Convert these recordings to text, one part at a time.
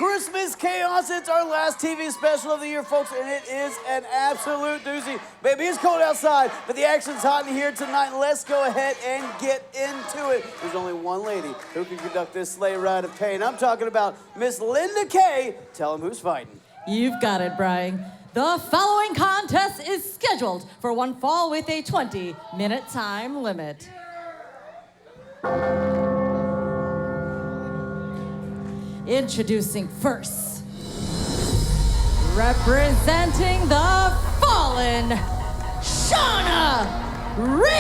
Christmas Chaos. It's our last TV special of the year, folks, and it is an absolute doozy. Baby, it's cold outside, but the action's hot in here tonight. Let's go ahead and get into it. There's only one lady who can conduct this sleigh ride of pain. I'm talking about Miss Linda Kay. Tell them who's fighting. You've got it, Brian. The following contest is scheduled for one fall with a 20-minute time limit. Introducing first, representing the fallen, Shauna Reed.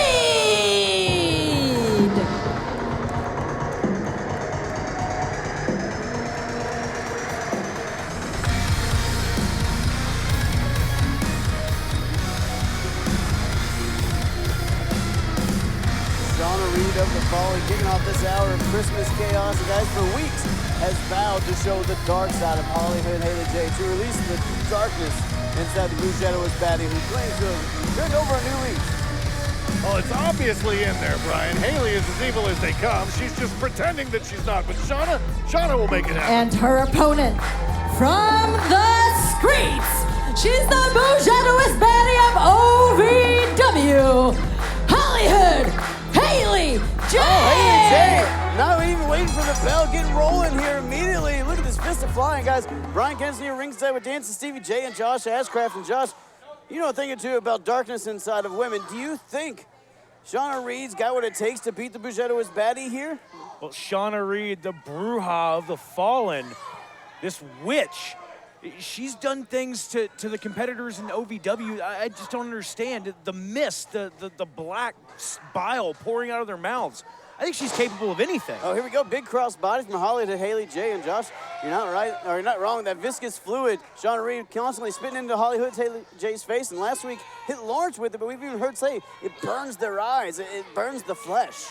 Shauna Reed of the Fallen, kicking off this hour of Christmas Chaos. And guys, for weeks, has vowed to show the dark side of HollyHood Haley J, to release the darkness inside the Blue Shadow baddie who claims to have turned over a new leaf. Well, it's obviously in there, Brian. Haley is as evil as they come. She's just pretending that she's not. But Shauna will make it happen. And her opponent from the streets, she's the Blue Shadowist baddie of OVW, HollyHood Haley J. Oh, Haley J. Not even waiting for the bell, getting rolling here immediately. Look at this fist of flying, guys. Brian Kennedy here ringside with Dancing Stevie J and Josh Ashcraft. And Josh, you know a thing or two about darkness inside of women. Do you think Shauna Reed's got what it takes to beat the Bougettoist baddie here? Well, Shauna Reed, the Bruja of the Fallen, this witch, she's done things to the competitors in OVW. I just don't understand. The mist, the black bile pouring out of their mouths. I think she's capable of anything. Oh, here we go. Big cross body from Holly to Haley J. And Josh, you're not right, or you're not wrong. That viscous fluid, Shauna Reed constantly spitting into HollyHood's Haley J's face. And last week, hit Lawrence with it, but we've even heard say it burns their eyes. It burns the flesh.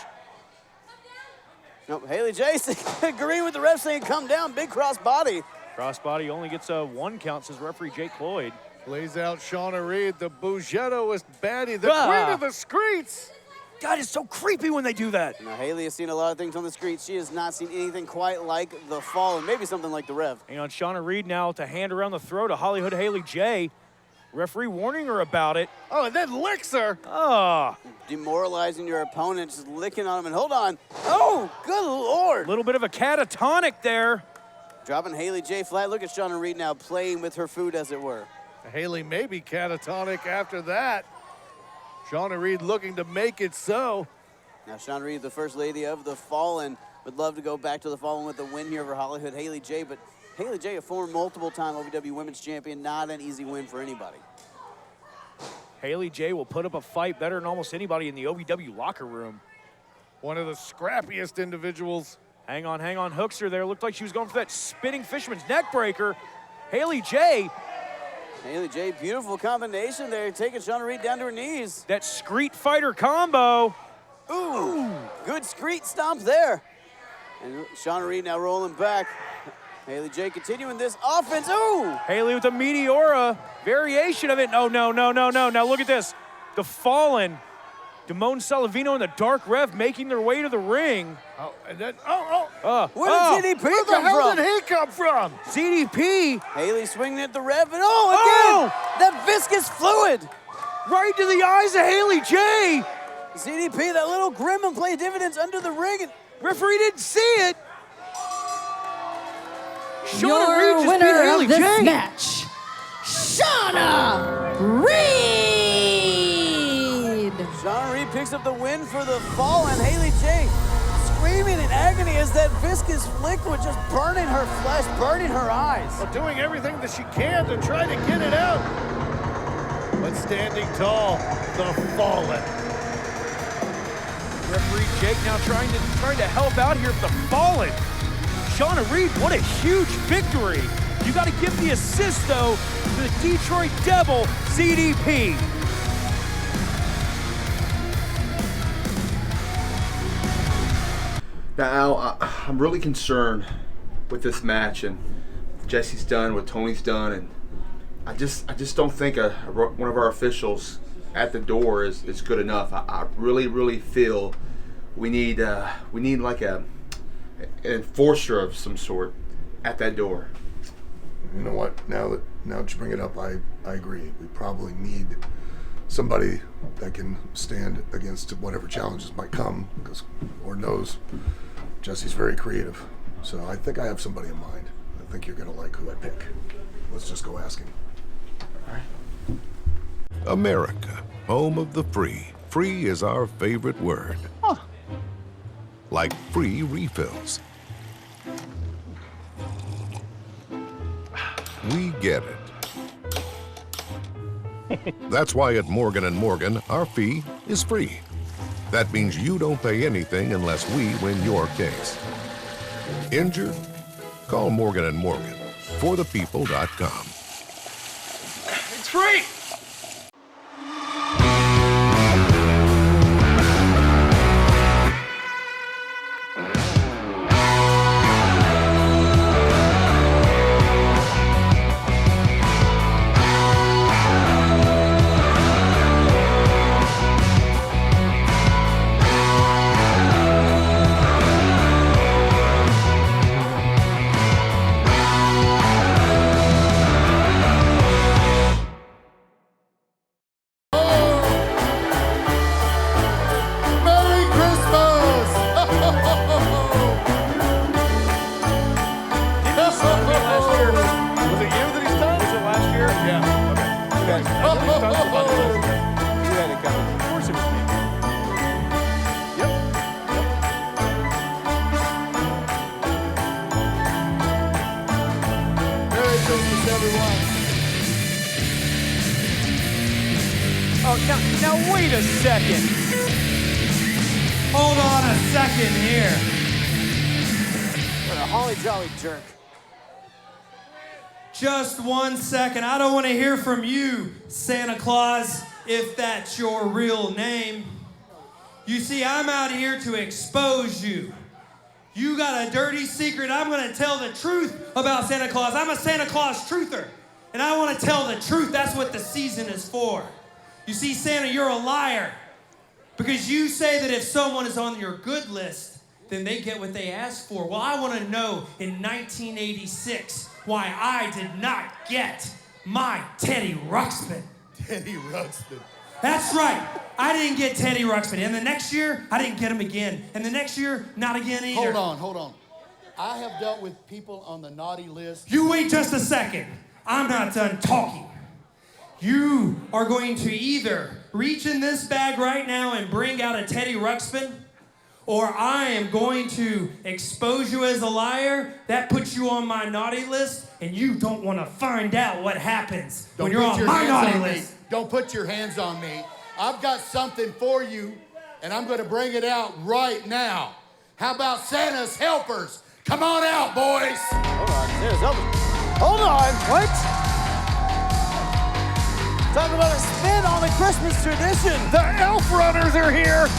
Nope, Haley J agreeing with the ref saying, come down, big cross body. Crossbody only gets a 1 count, says referee Jake Cloyd. Lays out Shauna Reed, the Bougettoist baddie, the queen of the streets. God, it's so creepy when they do that. Now, Haley has seen a lot of things on the streets. She has not seen anything quite like the Fallen, maybe something like the Rev. Hang on, Shauna Reed now to hand around the throat of HollyHood Haley J. Referee warning her about it. Oh, and then licks her. Ah. Demoralizing your opponent, just licking on him. And hold on. Oh, good Lord. A little bit of a catatonic there. Dropping Haley J flat. Look at Shauna Reed now playing with her food, as it were. Haley may be catatonic after that. Shauna Reed looking to make it so. Now, Shauna Reed, the first lady of the Fallen, would love to go back to the Fallen with the win here over HollyHood Haley J. But Haley J, a former multiple-time OVW Women's Champion, not an easy win for anybody. Haley J will put up a fight better than almost anybody in the OVW locker room. One of the scrappiest individuals. Hang on, hooks her there. Looked like she was going for that spinning fisherman's neck breaker. Haley J. Haley J, beautiful combination there, taking Shauna Reed down to her knees. That Screet fighter combo. Ooh, good Screet stomp there. And Shauna Reed now rolling back. Haley J continuing this offense. Ooh! Haley with a Meteora variation of it. No. Now look at this. The Fallen, Damone Salavino and the Dark Rev making their way to the ring. Oh, and then, Where did ZDP where the hell did he come from? ZDP. Haley swinging at the Rev, and again, that viscous fluid. Right to the eyes of Haley J. ZDP, that little gremlin play dividends under the ring. And referee didn't see it. Your Reed just beat winner Haley of this J. match, Shauna Reed. Shauna Reed picks up the win for the Fallen. Haley J screaming in agony as that viscous liquid just burning her flesh, burning her eyes. Well, doing everything that she can to try to get it out. But standing tall, the Fallen. Referee Jake now trying to help out here for the Fallen. Shauna Reed, what a huge victory. You got to give the assist, though, to the Detroit Devil, ZDP. Now, I'm really concerned with this match and Jessie's done, what Tony's done, and I just don't think one of our officials at the door is good enough. I really feel we need like an enforcer of some sort. at that door. You know what? Now that you bring it up, I agree. We probably need somebody that can stand against whatever challenges might come, because Lord knows Jesse's very creative. So I think I have somebody in mind. I think you're gonna like who I pick. Let's just go ask him. All right. America, home of the free. Free is our favorite word. Huh. Like free refills. We get it. That's why at Morgan & Morgan, our fee is free. That means you don't pay anything unless we win your case. Injured? Call Morgan & Morgan. ForThePeople.com. It's free! Now wait a second. Hold on a second here. What a holly jolly jerk. Just 1 second. I don't want to hear from you, Santa Claus, if that's your real name. You see, I'm out here to expose you. You got a dirty secret. I'm going to tell the truth about Santa Claus. I'm a Santa Claus truther, and I want to tell the truth. That's what the season is for. You see, Santa, you're a liar, because you say that if someone is on your good list, then they get what they asked for. Well, I want to know in 1986 why I did not get my Teddy Ruxpin. Teddy Ruxpin. That's right. I didn't get Teddy Ruxpin. And the next year, I didn't get him again. And the next year, not again either. Hold on. I have dealt with people on the naughty list. You wait just a second. I'm not done talking. You are going to either reach in this bag right now and bring out a Teddy Ruxpin, or I am going to expose you as a liar. That puts you on my naughty list, and you don't want to find out what happens when you're on my naughty list. Don't put your hands on me. I've got something for you, and I'm going to bring it out right now. How about Santa's helpers? Come on out, boys. Hold on, Santa's helpers. Hold on, what? Talk about a spin on the Christmas tradition. The Elf Runners are here.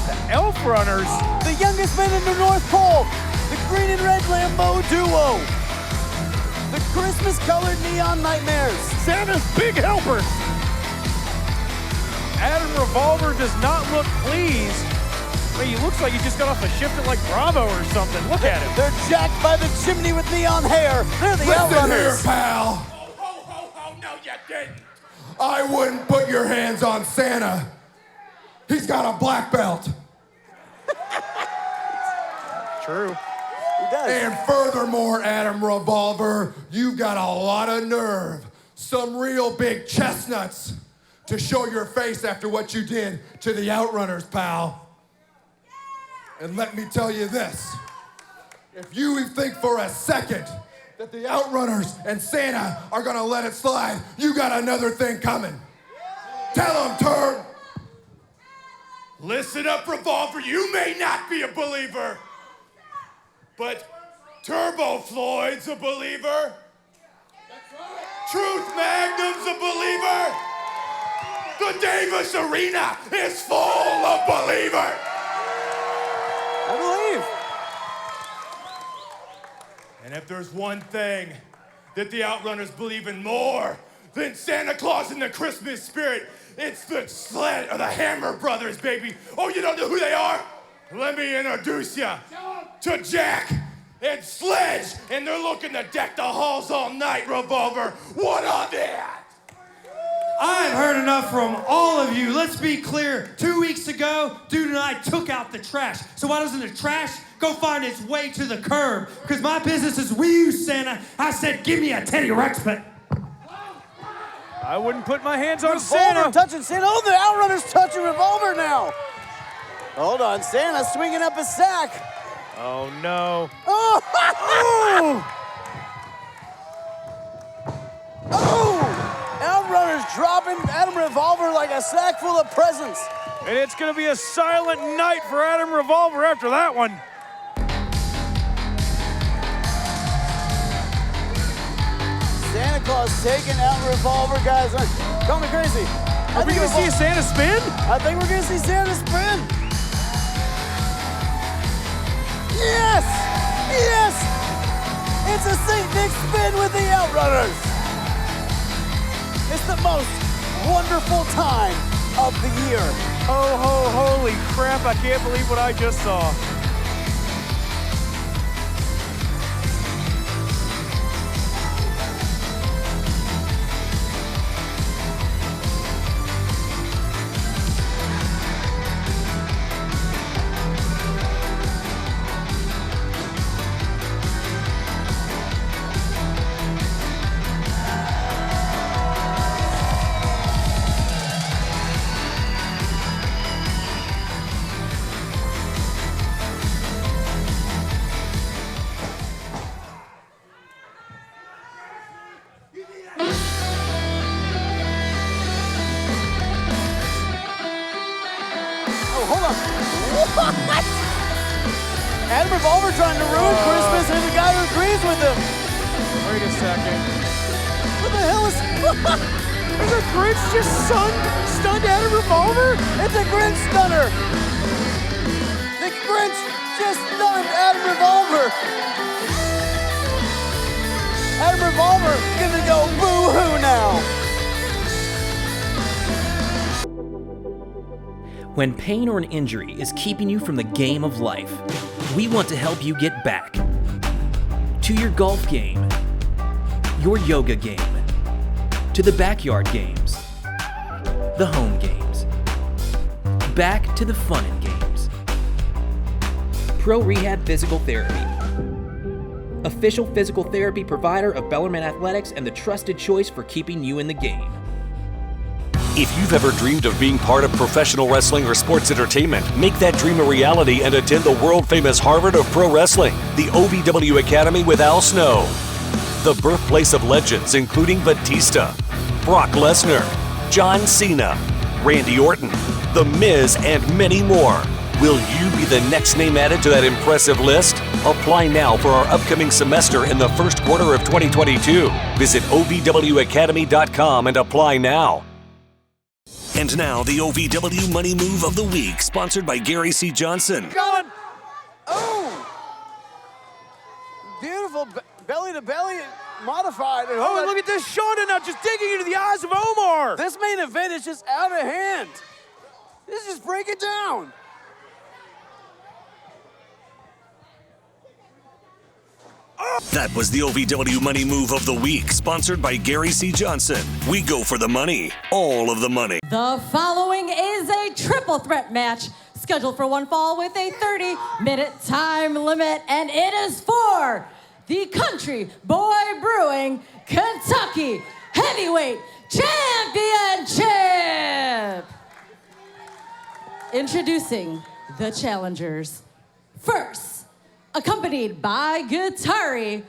The Elf Runners? The youngest men in the North Pole. The green and red Lambeau duo. The Christmas-colored neon nightmares. Santa's big helpers. Adam Revolver does not look pleased. I mean, he looks like he just got off a shift at like Bravo or something. Look at him. They're jacked by the chimney with neon hair. They're the Listen Outrunners. here, pal. No, you didn't. I wouldn't put your hands on Santa. He's got a black belt. True. He does. And furthermore, Adam Revolver, you've got a lot of nerve. Some real big chestnuts to show your face after what you did to the Outrunners, pal. And let me tell you this. If you think for a second that the Outrunners and Santa are gonna let it slide, you got another thing coming. Tell them, turd. Listen up, Revolver. You may not be a believer, but Turbo Floyd's a believer. Truth Magnum's a believer. The Davis Arena is full of believers. I believe. And if there's one thing that the Outrunners believe in more than Santa Claus and the Christmas spirit, it's the Sled or the Hammer Brothers, baby. Oh, you don't know who they are? Let me introduce you to Jack and Sledge, and they're looking to deck the halls all night, Revolver. What on that? I've heard enough from all of you. Let's be clear. 2 weeks ago, Dude and I took out the trash. So why doesn't the trash go find its way to the curb? Because my business is we use Santa. I said, give me a Teddy Ruxpin. I wouldn't put my hands on Revolver Santa. touching Santa. Oh, the Outrunner's touching Revolver now. Hold on, Santa swinging up his sack. Oh, no. Oh! Oh! Outrunner's dropping Adam Revolver like a sack full of presents. And it's going to be a silent night for Adam Revolver after that one. Santa Claus taking out Revolver, guys. Call me crazy. Are we going to see a Santa spin? I think we're going to see Santa spin. Yes! Yes! It's a St. Nick spin with the Outrunners. It's the most wonderful time of the year. Oh, holy crap, I can't believe what I just saw. Adam Revolver trying to ruin Christmas and the guy who agrees with him. Wait a second. What the hell is... Is a Grinch just stunned Adam Revolver? It's a Grinch stunner. The Grinch just stunned Adam Revolver. Adam Revolver gonna go boo-hoo now. When pain or an injury is keeping you from the game of life, we want to help you get back to your golf game, your yoga game, to the backyard games, the home games, back to the fun and games. Pro Rehab Physical Therapy, official physical therapy provider of Bellarmine Athletics and the trusted choice for keeping you in the game. If you've ever dreamed of being part of professional wrestling or sports entertainment, make that dream a reality and attend the world-famous Harvard of Pro Wrestling, the OVW Academy with Al Snow. The birthplace of legends including Batista, Brock Lesnar, John Cena, Randy Orton, The Miz, and many more. Will you be the next name added to that impressive list? Apply now for our upcoming semester in the first quarter of 2022. Visit OVWacademy.com and apply now. And now, the OVW Money Move of the Week, sponsored by Gary C. Johnson. Gunn. Oh! Beautiful belly to belly modified. And Oh, look at this Shauna now just digging into the eyes of Omar. This main event is just out of hand. Let's just break it down. That was the OVW Money Move of the Week, sponsored by Gary C. Johnson. We go for the money, all of the money. The following is a triple threat match scheduled for one fall with a 30-minute time limit, and it is for the Country Boy Brewing Kentucky Heavyweight Championship. Introducing the challengers. First, accompanied by Guitari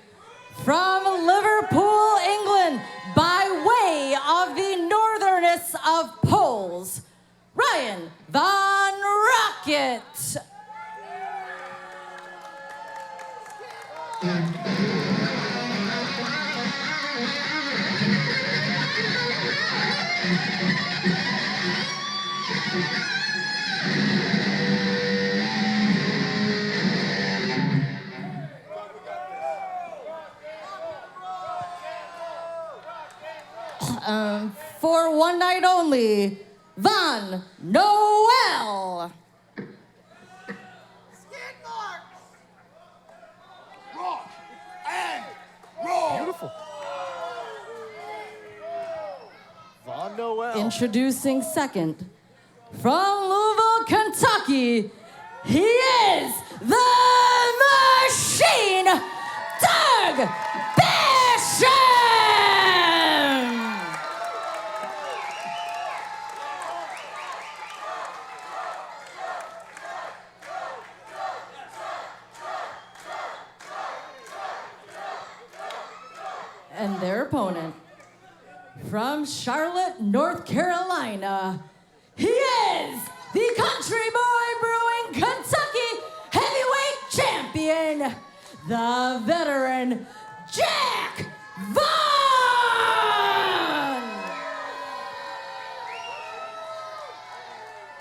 from Liverpool, England, by way of the northernest of poles, Ryan Vaughn Rockit. For one night only, Von Noel. Noel. Introducing second, from Louisville, Kentucky, he is the Machine, Doug Basham! And their opponent, from Charlotte, North Carolina, he is the Country Boy Brewing Kentucky Heavyweight Champion, the veteran Jack Vaughn!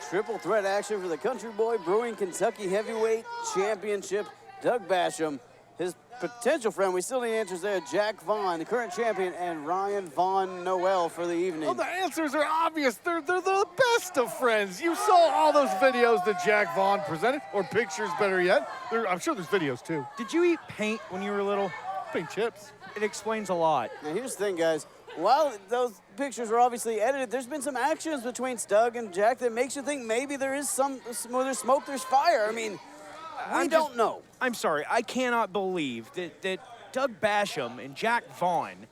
Triple threat action for the Country Boy Brewing Kentucky Heavyweight Championship. Doug Basham, his potential friend, we still need answers there. Jack Vaughn, the current champion, and Ryan Vaughn Noel for the evening. Well, the answers are obvious. They're the best of friends. You saw all those videos that Jack Vaughn presented, or pictures, better yet. I'm sure there's videos, too. Did you eat paint when you were little? Paint chips. It explains a lot. Now, here's the thing, guys. While those pictures were obviously edited, there's been some actions between Doug and Jack that makes you think maybe there is where there's smoke, there's fire. I mean, we don't know. I'm sorry, I cannot believe that Doug Basham and Jack Vaughn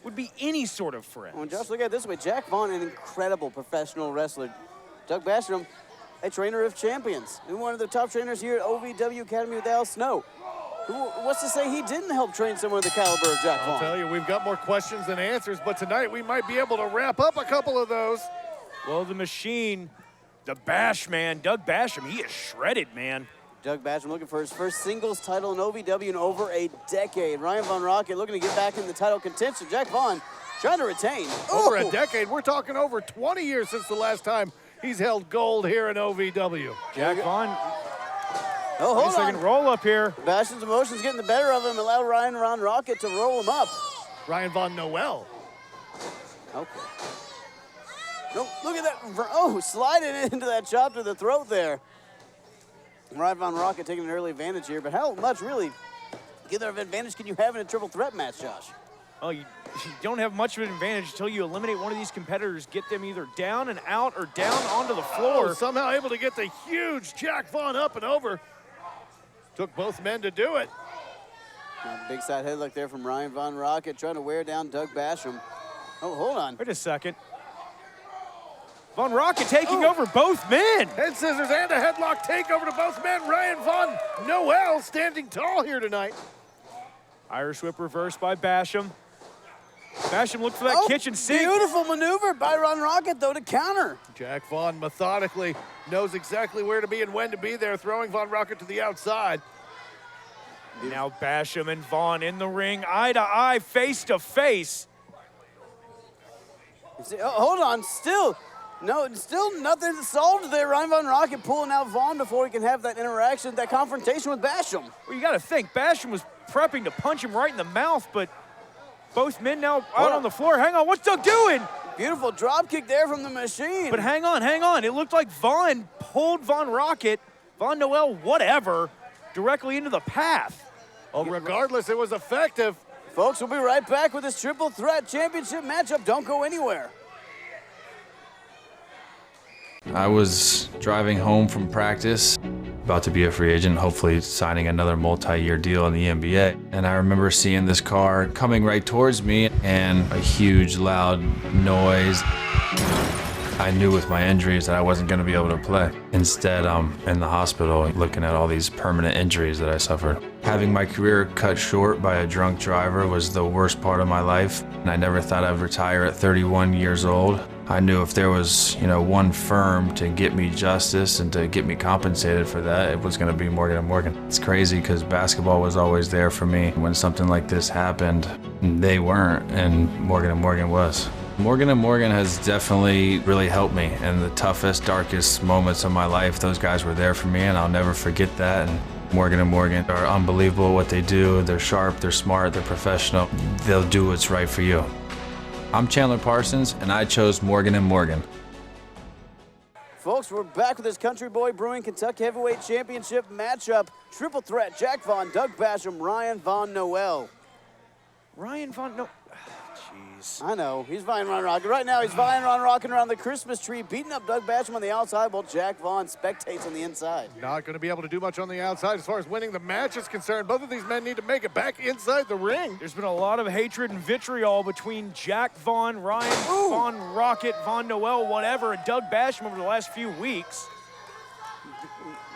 would be any sort of friends. Well, Josh, look at it this way. Jack Vaughn, an incredible professional wrestler. Doug Basham, a trainer of champions. And one of the top trainers here at OVW Academy with Al Snow. What's to say he didn't help train someone of the caliber of Jack Vaughn? I'll tell you, we've got more questions than answers, but tonight we might be able to wrap up a couple of those. Well, the Machine, the Bash man, Doug Basham, he is shredded, man. Doug Basham looking for his first singles title in OVW in over a decade. Ryan Von Rockit looking to get back in the title contention. Jack Vaughn trying to retain. Over a decade. We're talking over 20 years since the last time he's held gold here in OVW. Jack Vaughn. Oh, hold on. Second roll up here. Basham's emotions getting the better of him. Allow Ryan Von Rockit to roll him up. Ryan Von Noel. Okay. No, look at that. Oh, sliding into that chop to the throat there. Ryan Von Rockit taking an early advantage here, but how much really of advantage can you have in a triple threat match, Josh? Oh, you don't have much of an advantage until you eliminate one of these competitors, get them either down and out or down onto the floor. Oh, somehow able to get the huge Jack Vaughn up and over. Took both men to do it. Big side headlock there from Ryan Von Rockit, trying to wear down Doug Basham. Oh, hold on. Wait a second. Von Rockit taking over both men. Head scissors and a headlock takeover to both men. Ryan Von Noel standing tall here tonight. Irish whip reverse by Basham. Basham looked for that kitchen sink. Beautiful maneuver by Von Rockit, though, to counter. Jack Vaughn methodically knows exactly where to be and when to be there, throwing Von Rockit to the outside. Now Basham and Vaughn in the ring, eye to eye, face to face. Hold on, still nothing solved there. Ryan Von Rockit pulling out Vaughn before he can have that interaction, that confrontation with Basham. Well, you got to think, Basham was prepping to punch him right in the mouth, but both men now out on the floor. Hang on, what's Doug doing? Beautiful drop kick there from the Machine. But hang on. It looked like Vaughn pulled Von Rockit, Von Noel, whatever, directly into the path. Oh, regardless, it was effective. Folks, we'll be right back with this triple threat championship matchup. Don't go anywhere. I was driving home from practice, about to be a free agent, hopefully signing another multi-year deal in the NBA. And I remember seeing this car coming right towards me and a huge loud noise. I knew with my injuries that I wasn't going to be able to play. Instead, I'm in the hospital looking at all these permanent injuries that I suffered. Having my career cut short by a drunk driver was the worst part of my life. And I never thought I'd retire at 31 years old. I knew if there was, one firm to get me justice and to get me compensated for that, it was going to be Morgan & Morgan. It's crazy because basketball was always there for me. When something like this happened, they weren't, and Morgan & Morgan was. Morgan & Morgan has definitely really helped me in the toughest, darkest moments of my life. Those guys were there for me, and I'll never forget that. And Morgan & Morgan are unbelievable at what they do. They're sharp, they're smart, they're professional. They'll do what's right for you. I'm Chandler Parsons, and I chose Morgan & Morgan. Folks, we're back with this Country Boy Brewing Kentucky Heavyweight Championship matchup. Triple threat, Jack Vaughn, Doug Basham, Ryan Von Noel. Ryan Von Noel. Jeez. I know. He's vying around Rocket. Right now, he's vying around rocking around the Christmas tree, beating up Doug Basham on the outside while Jack Vaughn spectates on the inside. Not going to be able to do much on the outside as far as winning the match is concerned. Both of these men need to make it back inside the ring. There's been a lot of hatred and vitriol between Jack Vaughn, Ryan Vaughn, Rockit, Vaughn Noel, whatever, and Doug Basham over the last few weeks.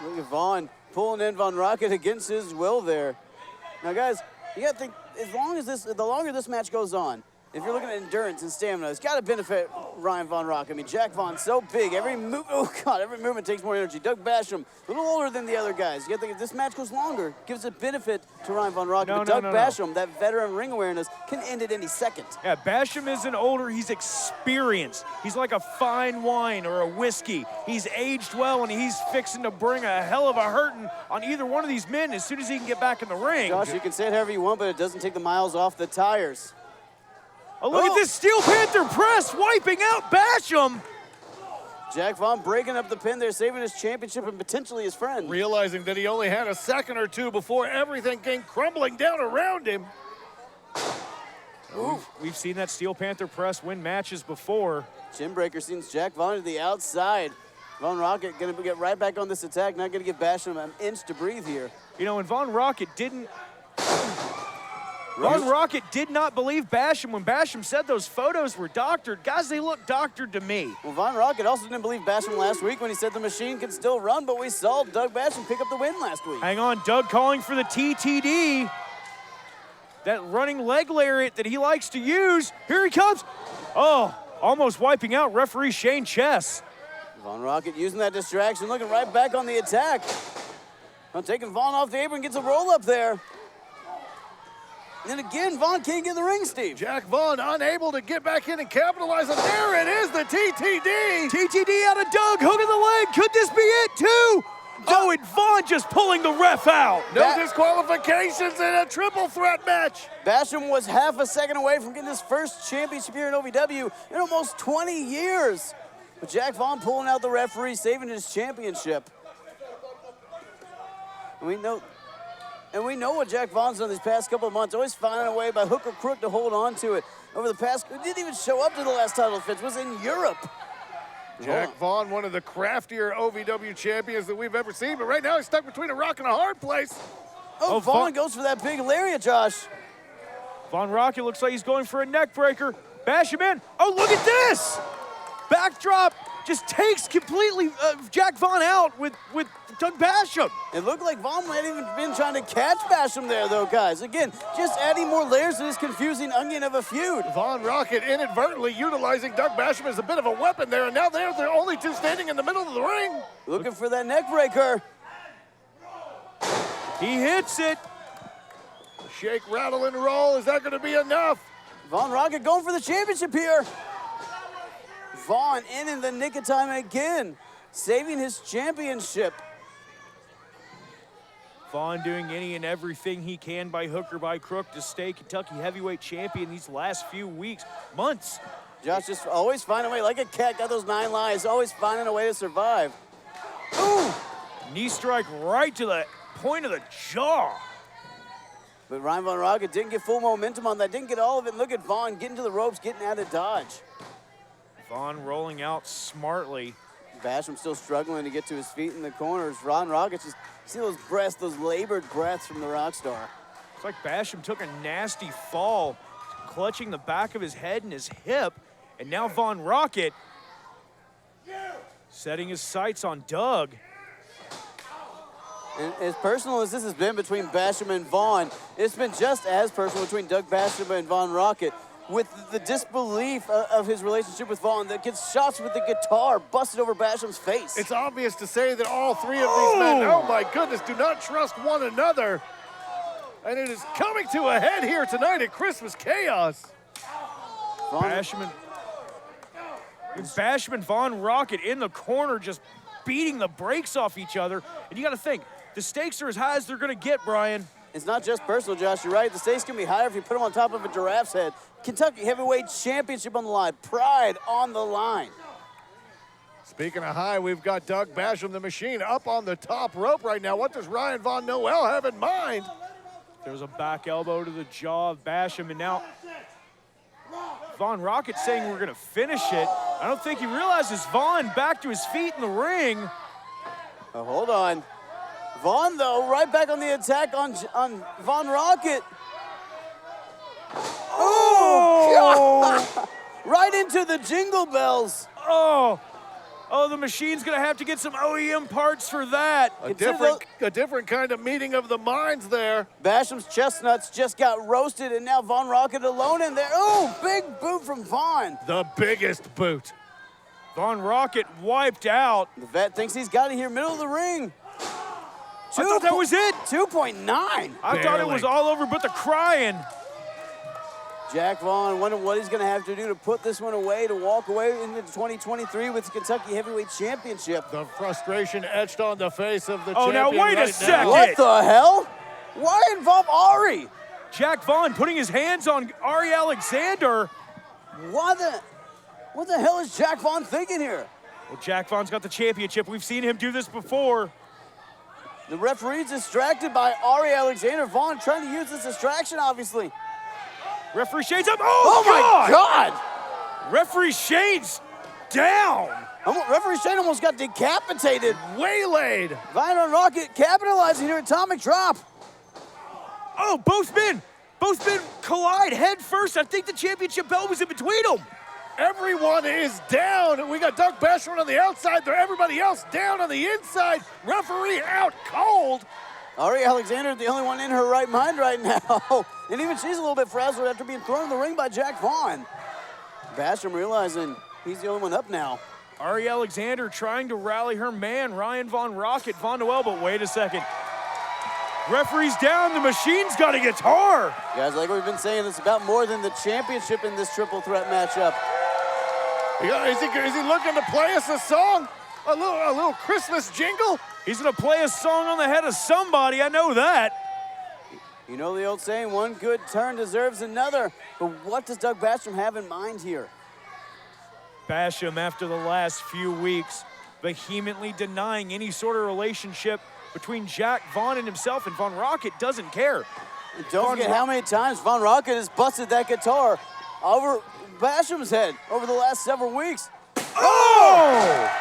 Look at Vaughn pulling in Von Rocket against his will there. Now, guys, you got to think, the longer this match goes on, if you're looking at endurance and stamina, it's got to benefit Ryan Von Rocket. I mean, Jack Vaughn's so big. Every movement takes more energy. Doug Basham, a little older than the other guys. You got to think if this match goes longer, it gives a benefit to Ryan Von Rocket. But Doug Basham, that veteran ring awareness, can end it any second. Yeah, Basham isn't older. He's experienced. He's like a fine wine or a whiskey. He's aged well, and he's fixing to bring a hell of a hurting on either one of these men as soon as he can get back in the ring. Josh, you can say it however you want, but it doesn't take the miles off the tires. Oh, look at this Steel Panther press, wiping out Basham. Jack Vaughn breaking up the pin there, saving his championship and potentially his friend. Realizing that he only had a second or two before everything came crumbling down around him. We've seen that Steel Panther press win matches before. Chin breaker sends Jack Vaughn to the outside. Von Rocket going to get right back on this attack, not going to give Basham an inch to breathe here. You know, and Von Rocket didn't... Von Rocket did not believe Basham when Basham said those photos were doctored. Guys, they look doctored to me. Well, Von Rocket also didn't believe Basham last week when he said the machine could still run, but we saw Doug Basham pick up the win last week. Hang on, Doug calling for the TTD. That running leg lariat that he likes to use. Here he comes. Oh, almost wiping out referee Shane Chess. Von Rocket using that distraction, looking right back on the attack. Now taking Vaughn off the apron, gets a roll up there. And again, Vaughn can't get in the ring, Steve. Jack Vaughn unable to get back in and capitalize on. There it is, the TTD. TTD out of Doug, hook of the leg. Could this be it too? Oh, and Vaughn just pulling the ref out. No disqualifications in a triple threat match. Basham was half a second away from getting his first championship here in OVW in almost 20 years. But Jack Vaughn pulling out the referee, saving his championship. And we know what Jack Vaughn's done these past couple of months, always finding a way by hook or crook to hold on to it. Over the past, he didn't even show up to the last title defense, was in Europe. Jack Vaughn, one of the craftier OVW champions that we've ever seen, but right now he's stuck between a rock and a hard place. Oh, Vaughn goes for that big lariat, Josh. Von Rocket looks like he's going for a neck breaker. Bash him in. Oh, look at this! Backdrop just takes completely Jack Vaughn out with Doug Basham. It looked like Vaughn might have even been trying to catch Basham there, though, guys. Again, just adding more layers to this confusing onion of a feud. Von Rocket inadvertently utilizing Doug Basham as a bit of a weapon there, and now they're the only two standing in the middle of the ring. Looking for that neck breaker. He hits it. Shake, rattle, and roll. Is that going to be enough? Von Rocket going for the championship here. Vaughn in the nick of time again, saving his championship. Vaughn doing any and everything he can by hook or by crook to stay Kentucky heavyweight champion these last few weeks, months. Josh just always finding a way, like a cat, got those 9 lives, always finding a way to survive. Ooh! Knee strike right to the point of the jaw. But Ryan Von Rocket didn't get full momentum on that, didn't get all of it. And look at Vaughn getting to the ropes, getting out of dodge. Vaughn rolling out smartly. Basham still struggling to get to his feet in the corners. Ron Rocket just, see those breaths, those labored breaths from the Rockstar. It's like Basham took a nasty fall, clutching the back of his head and his hip. And now Von Rocket setting his sights on Doug. And as personal as this has been between Basham and Vaughn, it's been just as personal between Doug Basham and Von Rocket, with the disbelief of his relationship with Vaughn that gets shots with the guitar busted over Basham's face. It's obvious to say that all three of these men, oh my goodness, do not trust one another. And it is coming to a head here tonight at Christmas Chaos. Basham and Von Rocket in the corner just beating the brakes off each other. And you got to think, the stakes are as high as they're going to get, Brian. It's not just personal, Josh. You're right. The stakes can be higher if you put them on top of a giraffe's head. Kentucky Heavyweight Championship on the line. Pride on the line. Speaking of high, we've got Doug Basham, the machine, up on the top rope right now. What does Ryan Von Noel have in mind? There's a back elbow to the jaw of Basham, and now Vaughn Rockit saying we're gonna finish it. I don't think he realizes Vaughn back to his feet in the ring. Oh, hold on. Vaughn, though, right back on the attack on Vaughn Rockit. Oh, God. Right into the jingle bells. Oh, the machine's gonna have to get some OEM parts for that. A different kind of meeting of the minds there. Basham's chestnuts just got roasted, and now Vaughn Rockit alone in there. Oh, big boot from Vaughn. The biggest boot. Vaughn Rockit wiped out. The vet thinks he's got it here, middle of the ring. I thought that was it. 2.9. I thought it was all over but the crying. Jack Vaughn, wonder what he's going to have to do to put this one away, to walk away into 2023 with the Kentucky Heavyweight Championship. The frustration etched on the face of the champion. champion. Oh, now wait a second. What the hell? Why involve Ari? Jack Vaughn putting his hands on Ari Alexander. What the hell is Jack Vaughn thinking here? Well, Jack Vaughn's got the championship. We've seen him do this before. The referee's distracted by Ari Alexander. Vaughn trying to use this distraction, obviously. Referee Shane's up. Oh my God! Referee Shane's down. Referee Shane almost got decapitated. Waylaid. Vaughn Rockit capitalizing here, atomic drop. Oh, both men collide head first. I think the championship belt was in between them. Everyone is down. We got Doug Basham on the outside. Everybody else down on the inside. Referee out cold. Ari Alexander, the only one in her right mind right now. And even she's a little bit frazzled after being thrown in the ring by Jack Vaughn. Basham realizing he's the only one up now. Ari Alexander trying to rally her man, Ryan Vaughn Rockit, Vaughn Noel, but wait a second. Referee's down, the machine's got a guitar. Guys, like we've been saying, it's about more than the championship in this triple threat matchup. Is he looking to play us a song? A little Christmas jingle? He's gonna play a song on the head of somebody, I know that. You know the old saying, one good turn deserves another. But what does Doug Basham have in mind here? Basham, after the last few weeks, vehemently denying any sort of relationship between Jack Vaughn and himself, and Vaughn Rockit doesn't care. And don't forget how many times Vaughn Rockit has busted that guitar over Basham's head over the last several weeks. Oh!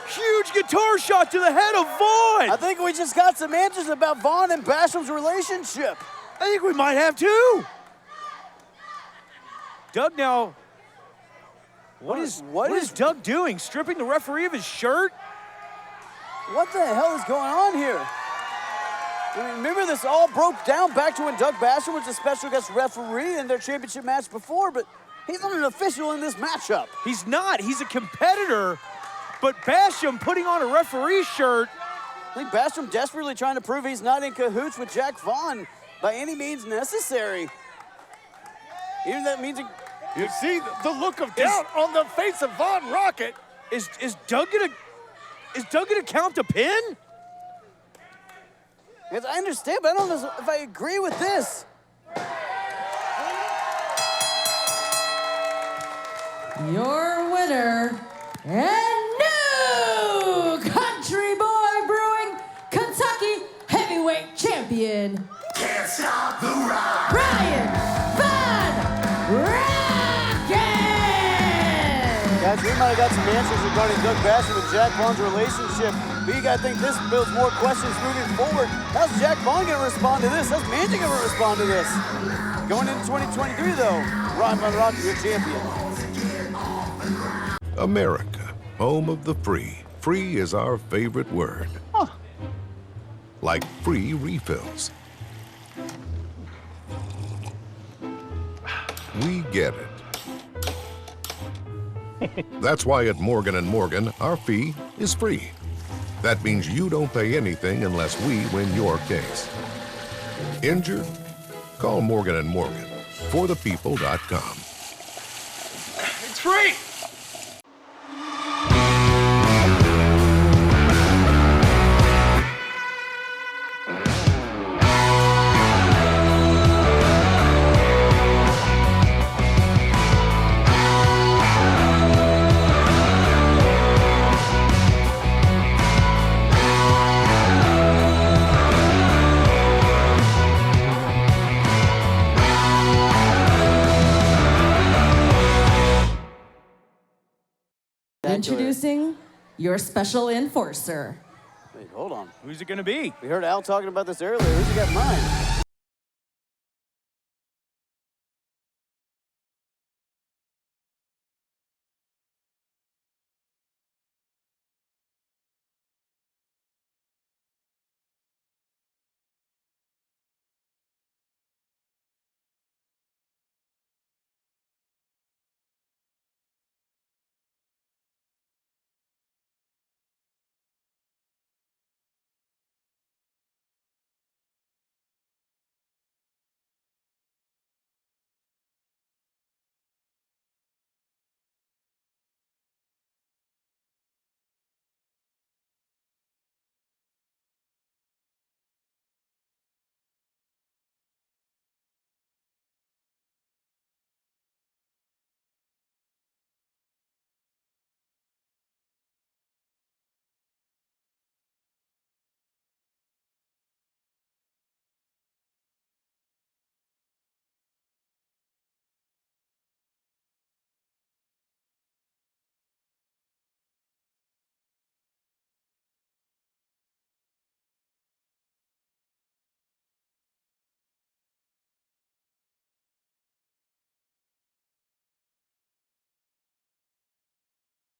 Huge guitar shot to the head of Vaughn. I think we just got some answers about Vaughn and Basham's relationship. I think we might have too. Doug now, what is Doug doing? Stripping the referee of his shirt? What the hell is going on here? I mean, remember, this all broke down back to when Doug Basham was a special guest referee in their championship match before, but he's not an official in this matchup. He's not. He's a competitor. But Basham putting on a referee shirt. I think Basham desperately trying to prove he's not in cahoots with Jack Vaughn by any means necessary. Even that means you see the look of doubt on the face of Vaughn Rockit. Is Doug gonna count the pin? Yes, I understand, but I don't know if I agree with this. Your winner and new Country Boy Brewing Kentucky Heavyweight Champion. Can't stop the ride. Ryan Vaughn Rockit! Guys, we might have got some answers regarding Doug Basham and Jack Vaughn's relationship, but you gotta think this builds more questions moving forward. How's Jack Vaughn gonna respond to this? How's Mandy gonna respond to this? Going into 2023 though, Ryan Vaughn Rockit, your champion. America, home of the free. Free is our favorite word. Huh. Like free refills. We get it. That's why at Morgan & Morgan, our fee is free. That means you don't pay anything unless we win your case. Injured? Call Morgan & Morgan. ForThePeople.com. It's free! introducing your special enforcer. Wait, hold on. Who's it going to be? We heard Al talking about this earlier. Who's he got in mind?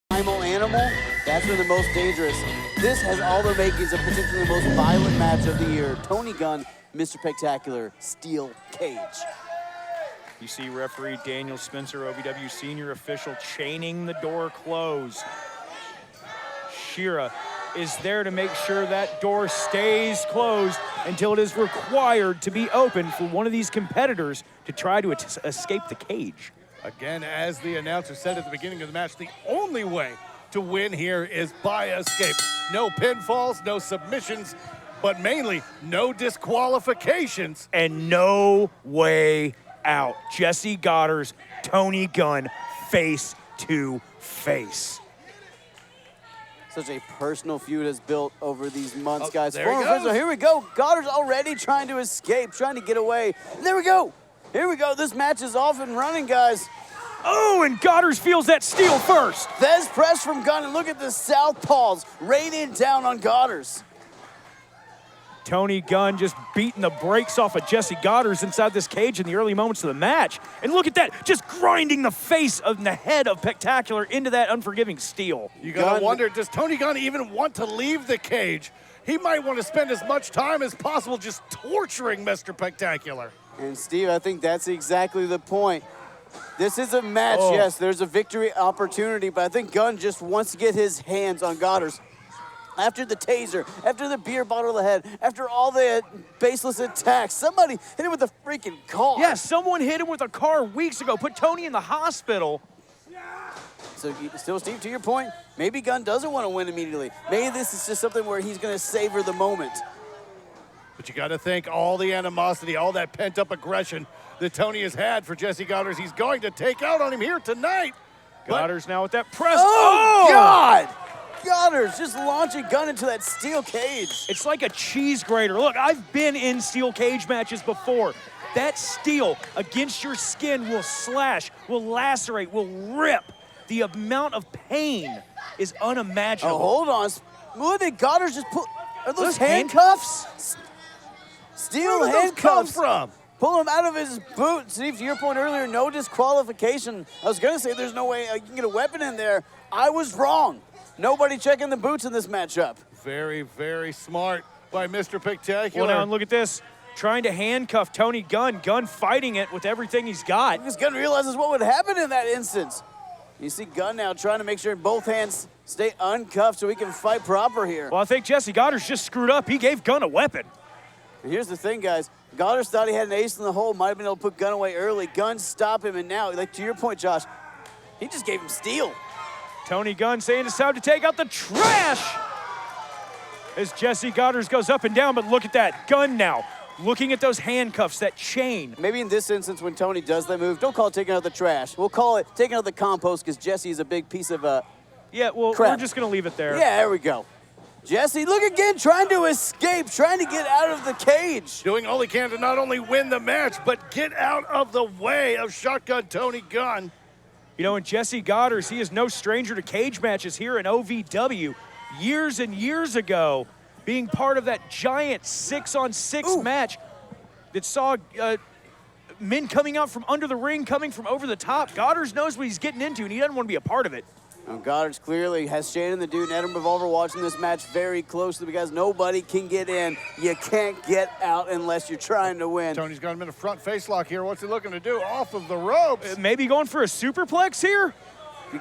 Primal animal, that's been the most dangerous. This has all the makings of potentially the most violent match of the year. Tony Gunn, Mr. PEC-Tacular, steel cage. You see referee Daniel Spencer, OVW senior official, chaining the door closed. Shira is there to make sure that door stays closed until it is required to be open for one of these competitors to try to escape the cage. Again, as the announcer said at the beginning of the match, the only way to win here is by escape. No pinfalls, no submissions, but mainly no disqualifications. And no way out. Jessie Godderz, Tony Gunn, face to face. Such a personal feud has built over these months, guys. There he goes. Here we go. Godderz already trying to escape, trying to get away. And there we go. Here we go. This match is off and running, guys. Oh, and Godderz feels that steel first. There's press from Gunn, and look at the southpaws raining down on Godderz. Tony Gunn just beating the brakes off of Jessie Godderz inside this cage in the early moments of the match. And look at that, just grinding the face of the head of PEC-Tacular into that unforgiving steel. You gotta wonder, does Tony Gunn even want to leave the cage? He might want to spend as much time as possible just torturing Mr. PEC-Tacular. And Steve, I think that's exactly the point. This is a match, yes, there's a victory opportunity, but I think Gunn just wants to get his hands on Godderz. After the taser, after the beer bottle to the head, after all the baseless attacks, somebody hit him with a freaking car. Yeah, someone hit him with a car weeks ago, put Tony in the hospital. So still, Steve, to your point, maybe Gunn doesn't want to win immediately. Maybe this is just something where he's going to savor the moment. But you got to think all the animosity, all that pent-up aggression that Tony has had for Jessie Godderz, he's going to take out on him here tonight. Godderz now with that press. Oh, God! Godderz just launching Gunn into that steel cage. It's like a cheese grater. Look, I've been in steel cage matches before. That steel against your skin will slash, will lacerate, will rip. The amount of pain is unimaginable. Oh, hold on. Look at Godderz just put. Are those handcuffs? Steel Where did those come handcuffs. from? Pull him out of his boot. Steve, to your point earlier, no disqualification. I was going to say there's no way you can get a weapon in there. I was wrong. Nobody checking the boots in this matchup. Very, very smart by Mr. PEC-Tacular. Well, now, and look at this. Trying to handcuff Tony Gunn. Gunn fighting it with everything he's got. Because Gunn realizes what would happen in that instance. You see Gunn now trying to make sure both hands stay uncuffed so he can fight proper here. Well, I think Jessie Godderz just screwed up. He gave Gunn a weapon. And here's the thing, guys. Godderz thought he had an ace in the hole, might have been able to put Gunn away early. Gunn stopped him, and now, like to your point, Josh, he just gave him steel. Tony Gunn saying it's time to take out the trash as Jessie Godderz goes up and down, but look at that. Gunn now looking at those handcuffs, that chain. Maybe in this instance when Tony does that move, don't call it taking out the trash. We'll call it taking out the compost because Jessie is a big piece of yeah, well, crap. We're just going to leave it there. Yeah, there we go. Jessie, look again, trying to escape, trying to get out of the cage. Doing all he can to not only win the match, but get out of the way of Shotgun Tony Gunn. You know, and Jessie Godderz, he is no stranger to cage matches here in OVW. Years and years ago, being part of that giant 6-on-6 match that saw men coming out from under the ring, coming from over the top. Godderz knows what he's getting into, and he doesn't want to be a part of it. Now, Godderz clearly has Shannon the Dude and Adam Revolver watching this match very closely because nobody can get in. You can't get out unless you're trying to win. Tony's got him in a front face lock here. What's he looking to do? Off of the ropes. Maybe going for a superplex here?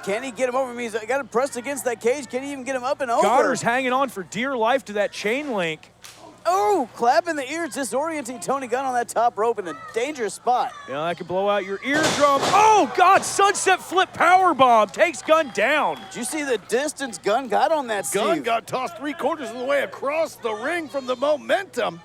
Can he get him over? I mean, he's got him pressed against that cage. Can he even get him up and over? Godderz hanging on for dear life to that chain link. Oh, clap in the ears, disorienting Tony Gunn on that top rope in a dangerous spot. You know, that could blow out your eardrum. Oh, God, sunset flip powerbomb takes Gunn down. Did you see the distance Gunn got on that, Steve? Gunn got tossed 3/4 of the way across the ring from the momentum.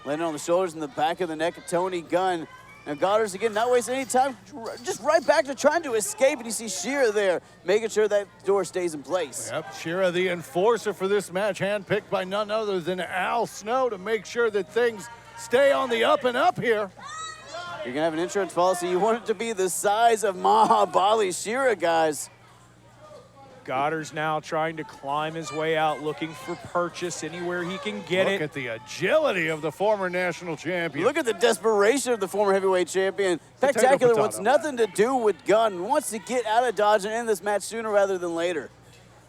Landing on the shoulders and the back of the neck of Tony Gunn. Now Godderz, again, not wasting any time, just right back to trying to escape, and you see Shira there, making sure that door stays in place. Yep, Shira, the enforcer for this match, handpicked by none other than Al Snow to make sure that things stay on the up and up here. You're gonna have an insurance policy. You want it to be the size of Mahabali Shira, guys. Godderz now trying to climb his way out, looking for purchase anywhere he can get it. Look at the agility of the former national champion. Look at the desperation of the former heavyweight champion. PEC-Tacular wants nothing to do with Gunn. Wants to get out of Dodge and end this match sooner rather than later.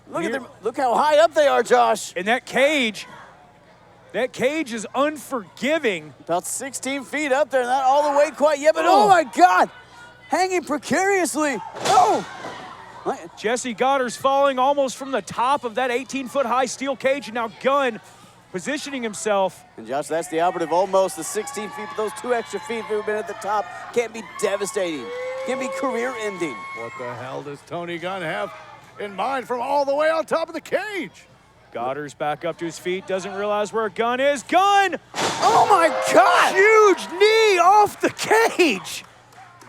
Look at them. Look how high up they are, Josh. And that cage is unforgiving. About 16 feet up there, not all the way quite yet, but oh my God, hanging precariously. Oh! Jessie Godderz falling almost from the top of that 18-foot high steel cage, and now Gunn positioning himself. And Josh, that's the operative, almost the 16 feet, but those 2 extra feet that have been at the top can't be devastating, can be career-ending. What the hell does Tony Gunn have in mind from all the way on top of the cage? Godderz back up to his feet, doesn't realize where Gunn is. Gunn! Oh my God! Huge knee off the cage!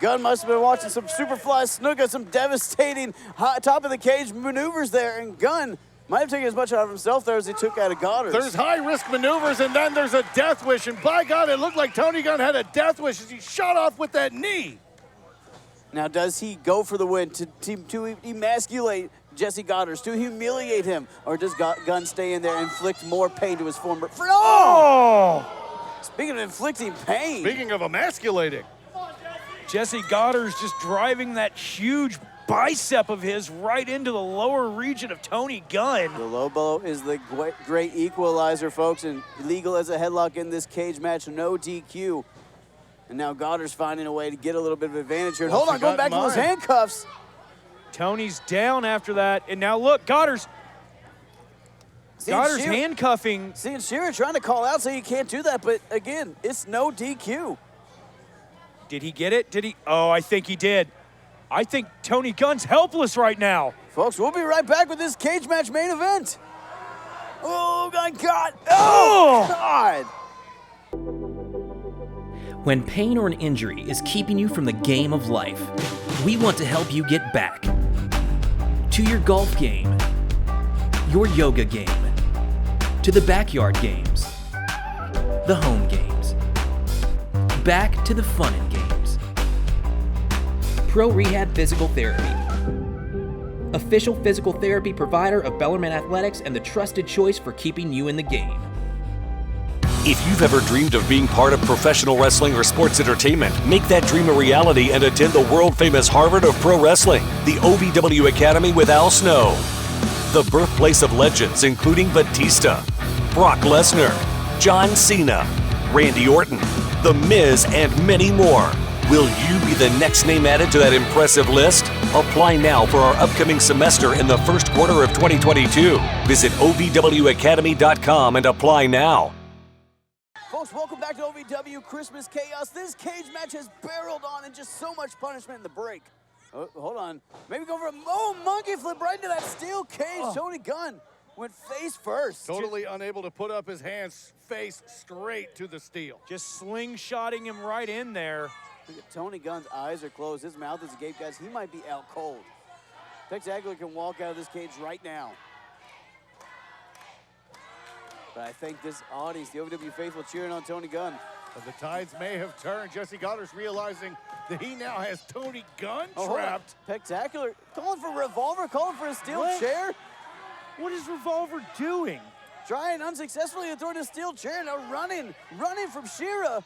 Gunn must have been watching some Superfly Snuka, some devastating top of the cage maneuvers there, and Gunn might have taken as much out of himself there as he took out of Godderz. There's high-risk maneuvers, and then there's a death wish, and by God, it looked like Tony Gunn had a death wish as he shot off with that knee. Now, does he go for the win to emasculate Jessie Godderz, to humiliate him, or does Gunn stay in there and inflict more pain to his former friend? Oh! Speaking of inflicting pain. Speaking of emasculating. Jessie Godderz just driving that huge bicep of his right into the lower region of Tony Gunn. The low blow is the great equalizer, folks, and legal as a headlock in this cage match, no DQ. And now Godderz finding a way to get a little bit of advantage here. And hold on, going back to those handcuffs. Tony's down after that, and now look, Godderz handcuffing. Seeing Shearer trying to call out saying you can't do that, but again, it's no DQ. Did he get it? Did he? Oh, I think he did. I think Tony Gunn's helpless right now. Folks, we'll be right back with this cage match main event. Oh, my God. Oh, God. When pain or an injury is keeping you from the game of life, we want to help you get back to your golf game, your yoga game, to the backyard games, the home games, back to the fun and games. Pro Rehab Physical Therapy, official physical therapy provider of Bellarmine Athletics and the trusted choice for keeping you in the game. If you've ever dreamed of being part of professional wrestling or sports entertainment, make that dream a reality and attend the world-famous Harvard of Pro Wrestling, the OVW Academy with Al Snow. The birthplace of legends including Batista, Brock Lesnar, John Cena, Randy Orton, The Miz, and many more. Will you be the next name added to that impressive list? Apply now for our upcoming semester in the first quarter of 2022. Visit OVWacademy.com and apply now. Folks, welcome back to OVW Christmas Chaos. This cage match has barreled on and just so much punishment in the break. Oh, hold on. Maybe go for a monkey flip right into that steel cage. Tony Gunn went face first. Totally unable to put up his hands face straight to the steel. Just slingshotting him right in there. Look at Tony Gunn's eyes are closed. His mouth is agape, guys. He might be out cold. PEC-Tacular can walk out of this cage right now. But I think this audience, the OVW faithful cheering on Tony Gunn. But the tides may have turned. Jessie Godderz realizing that he now has Tony Gunn Oh, trapped. Spectacular. Calling for Revolver, calling for a steel What? chair. What is Revolver doing? Trying unsuccessfully to throw in a steel chair. Now running from Shira.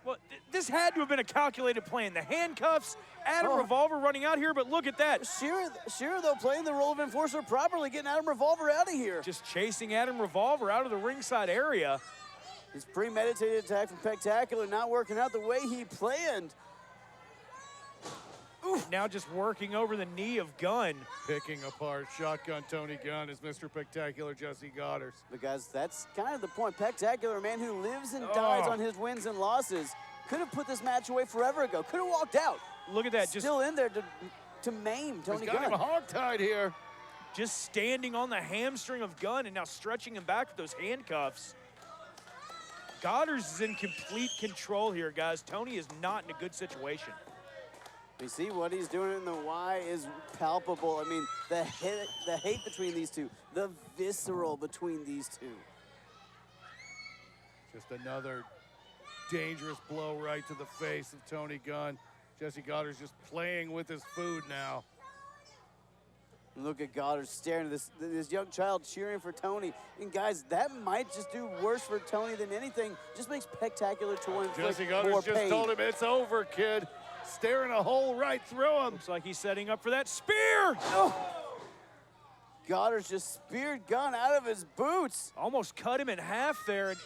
Well, this had to have been a calculated plan. The handcuffs, Adam Revolver running out here, but look at that. Shira, though, playing the role of enforcer properly, getting Adam Revolver out of here. Just chasing Adam Revolver out of the ringside area. His premeditated attack from Spectacular not working out the way he planned. Oof. Now just working over the knee of Gunn. Picking apart shotgun Tony Gunn is Mr. Spectacular Jessie Godderz. Because that's kind of the point. Spectacular, a man who lives and dies on his wins and losses, could have put this match away forever ago. Could have walked out. Look at that. Still in there to maim Tony Gunn. He's got him hogtied here. Just standing on the hamstring of Gunn and now stretching him back with those handcuffs. Godderz is in complete control here, guys. Tony is not in a good situation. We see what he's doing in the Y is palpable. I mean, the hate between these two, the visceral between these two. Just another dangerous blow right to the face of Tony Gunn. Jessie Godderz just playing with his food now. Look at Godderz staring at this young child cheering for Tony. And guys, that might just do worse for Tony than anything. Just makes Spectacular to inflict Jessie more Godderz just pain. told him it's over, kid. Staring a hole right through him. Looks like he's setting up for that spear. Oh. Godderz just speared Gunn out of his boots. Almost cut him in half there. And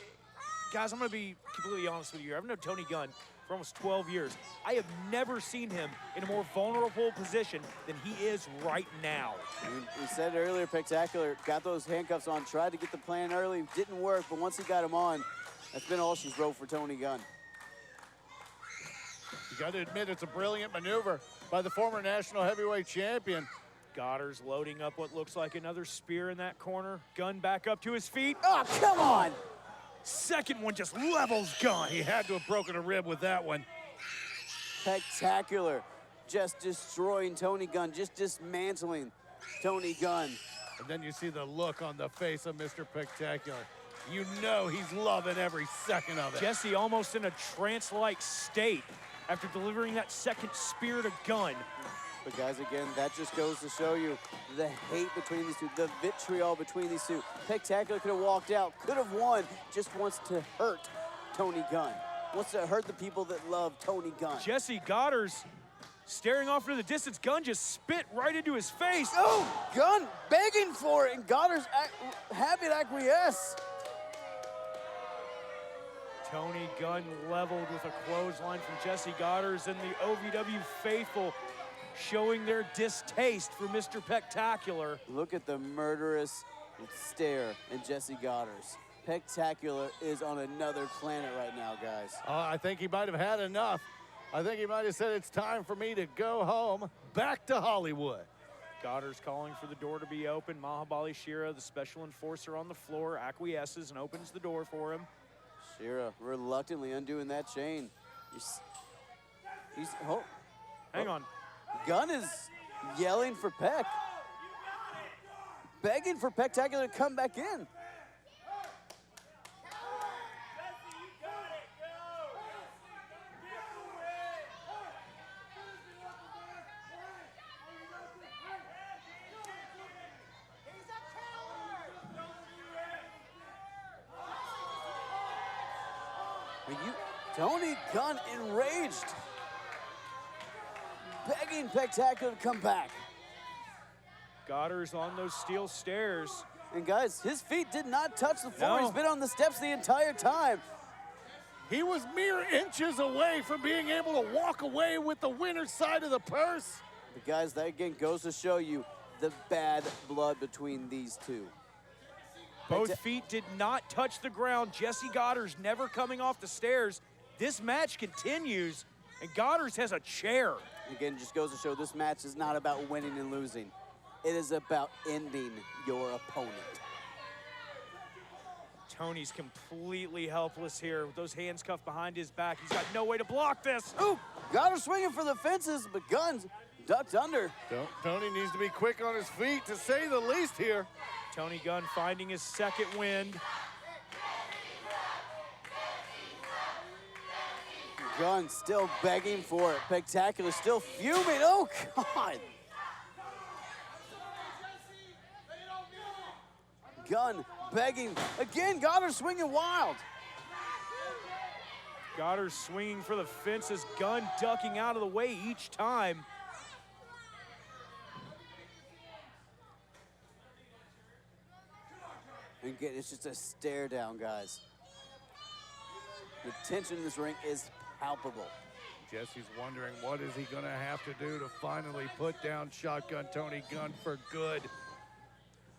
guys, I'm going to be completely honest with you. I've known Tony Gunn for almost 12 years. I have never seen him in a more vulnerable position than he is right now. We said earlier, Spectacular got those handcuffs on, tried to get the plan early, didn't work, but once he got him on, that's been all she's wrote for Tony Gunn. You got to admit, it's a brilliant maneuver by the former national heavyweight champion. Godderz loading up what looks like another spear in that corner. Gunn back up to his feet. Oh, come on! Second one just levels Gunn. He had to have broken a rib with that one. Spectacular, just destroying Tony Gunn, just dismantling Tony Gunn. And then you see the look on the face of Mr. Spectacular. You know he's loving every second of it. Jessie almost in a trance-like state after delivering that second spear to Gunn. But guys, again, that just goes to show you the hate between these two, the vitriol between these two. Spectacular could have walked out, could have won, just wants to hurt Tony Gunn. Wants to hurt the people that love Tony Gunn. Jessie Godderz staring off into the distance. Gunn just spit right into his face. Oh, Gunn begging for it, and Godderz happy to acquiesce. Tony Gunn leveled with a clothesline from Jessie Godderz, and the OVW faithful showing their distaste for Mr. Spectacular. Look at the murderous stare in Jessie Godderz. Spectacular is on another planet right now, guys. I think he might have had enough. I think he might have said, it's time for me to go home, back to Hollywood. Godderz calling for the door to be open. Mahabali Shira, the special enforcer on the floor, acquiesces and opens the door for him. Shira reluctantly undoing that chain. Hang on. Gunn is yelling for Peck. Begging for Spectacular to come back in. Tony Gunn enraged, begging Spectacular to come back. Godderz on those steel stairs. And guys, his feet did not touch the floor. No. He's been on the steps the entire time. He was mere inches away from being able to walk away with the winner's side of the purse. But guys, that again goes to show you the bad blood between these two. Both feet did not touch the ground. Jessie Godderz never coming off the stairs. This match continues, and Godderz has a chair. Again, just goes to show this match is not about winning and losing. It is about ending your opponent. Tony's completely helpless here with those hands cuffed behind his back. He's got no way to block this. Ooh, Godderz swinging for the fences, but Gunn ducked under. Tony needs to be quick on his feet, to say the least here. Tony Gunn finding his second wind. Gunn still begging for it. PEC-Tacular still fuming. Oh, God. Gunn begging. Again, Godderz swinging wild. Godderz swinging for the fences. Gunn ducking out of the way each time. And again, it's just a stare down, guys. The tension in this ring is palpable. Jesse's wondering what is he going to have to do to finally put down Shotgun Tony Gunn for good.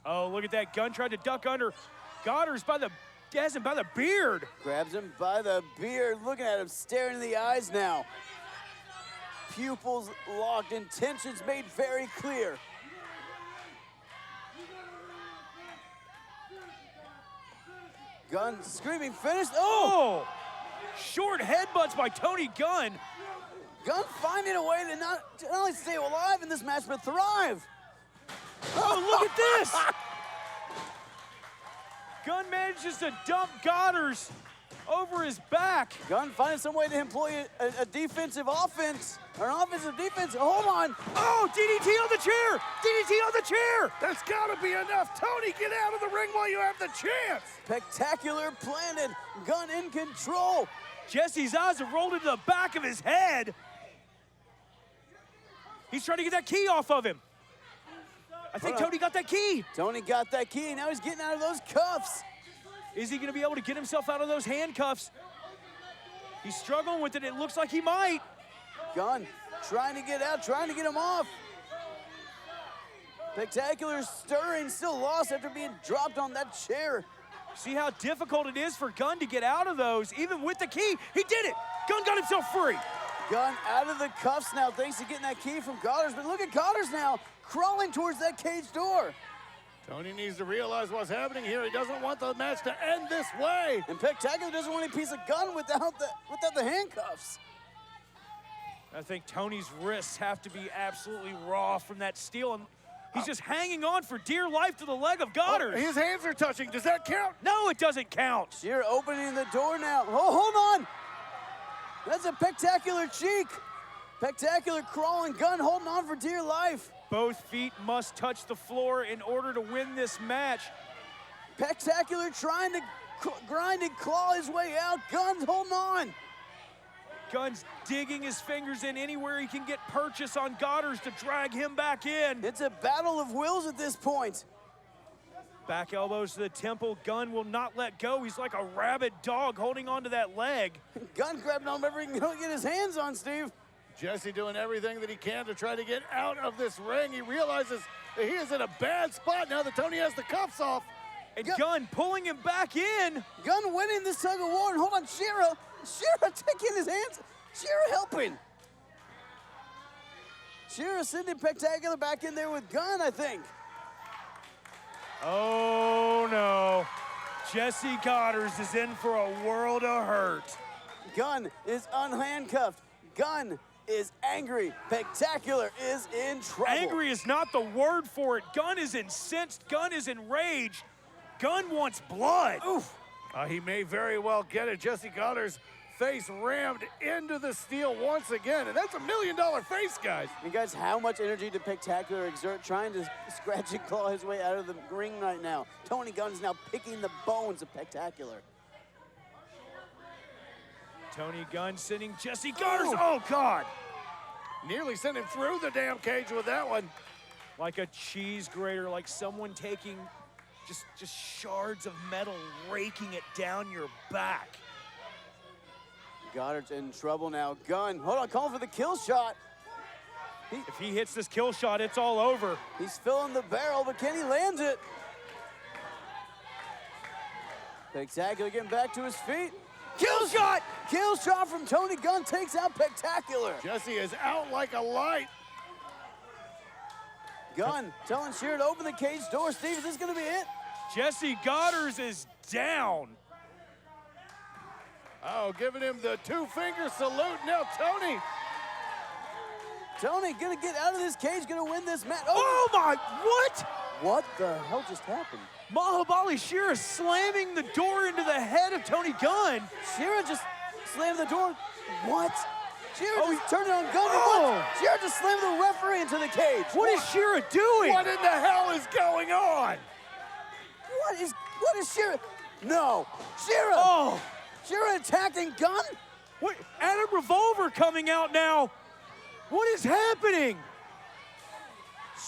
Oh, look at that. Gunn tried to duck under. Godderz has him by the beard. Grabs him by the beard, looking at him, staring in the eyes now. Pupils locked, intentions made very clear. Gunn screaming, finished. Oh! Short headbutts by Tony Gunn. Gunn finding a way to not only stay alive in this match, but thrive. Oh, look at this! Gunn manages to dump Godderz over his back. Gunn finding some way to employ a defensive offense, or an offensive defense. Hold on. Oh, DDT on the chair! DDT on the chair! That's got to be enough. Tony, get out of the ring while you have the chance. PEC-Tacular planted. Gunn in control. Jesse's eyes have rolled into the back of his head. He's trying to get that key off of him. I think Tony got that key. Tony got that key. Now he's getting out of those cuffs. Is he going to be able to get himself out of those handcuffs? He's struggling with it. It looks like he might. Gunn trying to get out, trying to get him off. PEC-Tacular stirring, still lost after being dropped on that chair. See how difficult it is for Gunn to get out of those, even with the key. He did it. Gunn got himself free. Gunn out of the cuffs now, thanks to getting that key from Godderz. But look at Godderz now, crawling towards that cage door. Tony needs to realize what's happening here. He doesn't want the match to end this way. And PEC-Tacular doesn't want any piece of Gunn without the handcuffs. I think Tony's wrists have to be absolutely raw from that steel, and he's just hanging on for dear life to the leg of Godderz. Oh, his hands are touching. Does that count? No, it doesn't count. Shearer opening the door now. Oh, hold on. That's a PEC-Tacular cheek. PEC-Tacular crawling, Gunn holding on for dear life. Both feet must touch the floor in order to win this match. PEC-Tacular trying to grind and claw his way out. Gunn's holding on. Gunn's digging his fingers in anywhere he can get purchase on Godderz to drag him back in. It's a battle of wills at this point. Back elbows to the temple. Gunn will not let go. He's like a rabid dog holding onto that leg. Gunn grabbing on whatever he can get his hands on, Steve. Jesse doing everything that he can to try to get out of this ring. He realizes that he is in a bad spot now that Tony has the cuffs off. And Gunn pulling him back in. Gunn winning this tug of war. And hold on, Shearer taking his hands. Shearer helping. Shearer sending PEC-Tacular back in there with Gunn, I think. Oh, no. Jessie Godderz is in for a world of hurt. Gunn is unhandcuffed. Gunn is angry. PEC-Tacular is in trouble. Angry is not the word for it. Gunn is incensed. Gunn is enraged. Gunn wants blood. Oof. He may very well get it. Jessie Godderz face rammed into the steel once again, and that's $1 million face, guys. And guys, how much energy did PEC-Tacular exert trying to scratch and claw his way out of the ring right now? Tony Gunn's now picking the bones of PEC-Tacular. Tony Gunn sending Jessie Godderz. Oh, God. Nearly sent him through the damn cage with that one. Like a cheese grater, like someone taking just shards of metal, raking it down your back. Godderz in trouble now. Gunn, hold on, calling for the kill shot. If he hits this kill shot, it's all over. He's filling the barrel, but can he land it? PEC-Tacular getting back to his feet. Kill shot! Kill shot from Tony Gunn takes out PEC-Tacular. Jesse is out like a light. Gunn telling Shearer to open the cage door. Steve, is this going to be it? Jessie Godderz is down. Oh, giving him the two-finger salute. Now Tony Tony gonna get out of this cage, gonna win this match. Oh my, what? What the hell just happened? Mahabali Shera slamming the door into the head of Tony Gunn. Shera just slammed the door. What? Shera just turned it on Gunn. Oh. What? Shera just slammed the referee into the cage. What is Shera doing? What in the hell is going on? What is Shera? No. Shera! Oh. Shera attacking Gunn? What? Adam Revolver coming out now. What is happening?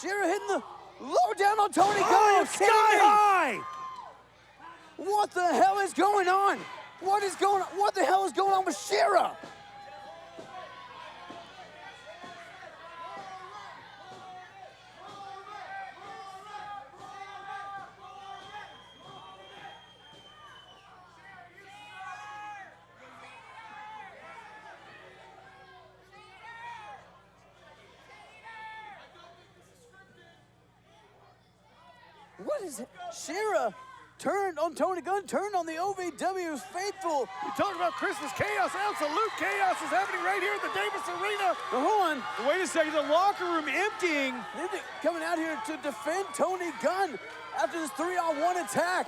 Shera hitting the low down on Tony Gunn. Oh, sky high! What the hell is going on? What the hell is going on with Shera? What is it? Shera turned on Tony Gunn, turned on the OVW's faithful. You talking about Christmas chaos? Absolute chaos is happening right here at the Davis Arena. But hold on. Wait a second, the locker room emptying. They're coming out here to defend Tony Gunn after this 3-on-1 attack.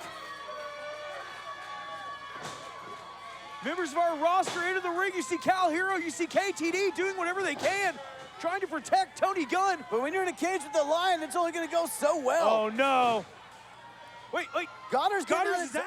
Members of our roster enter the ring. You see Cal Hero, you see KTD doing whatever they can, trying to protect Tony Gunn. But when you're in a cage with the Lion, it's only going to go so well. Oh, no. Wait. Godderz is out.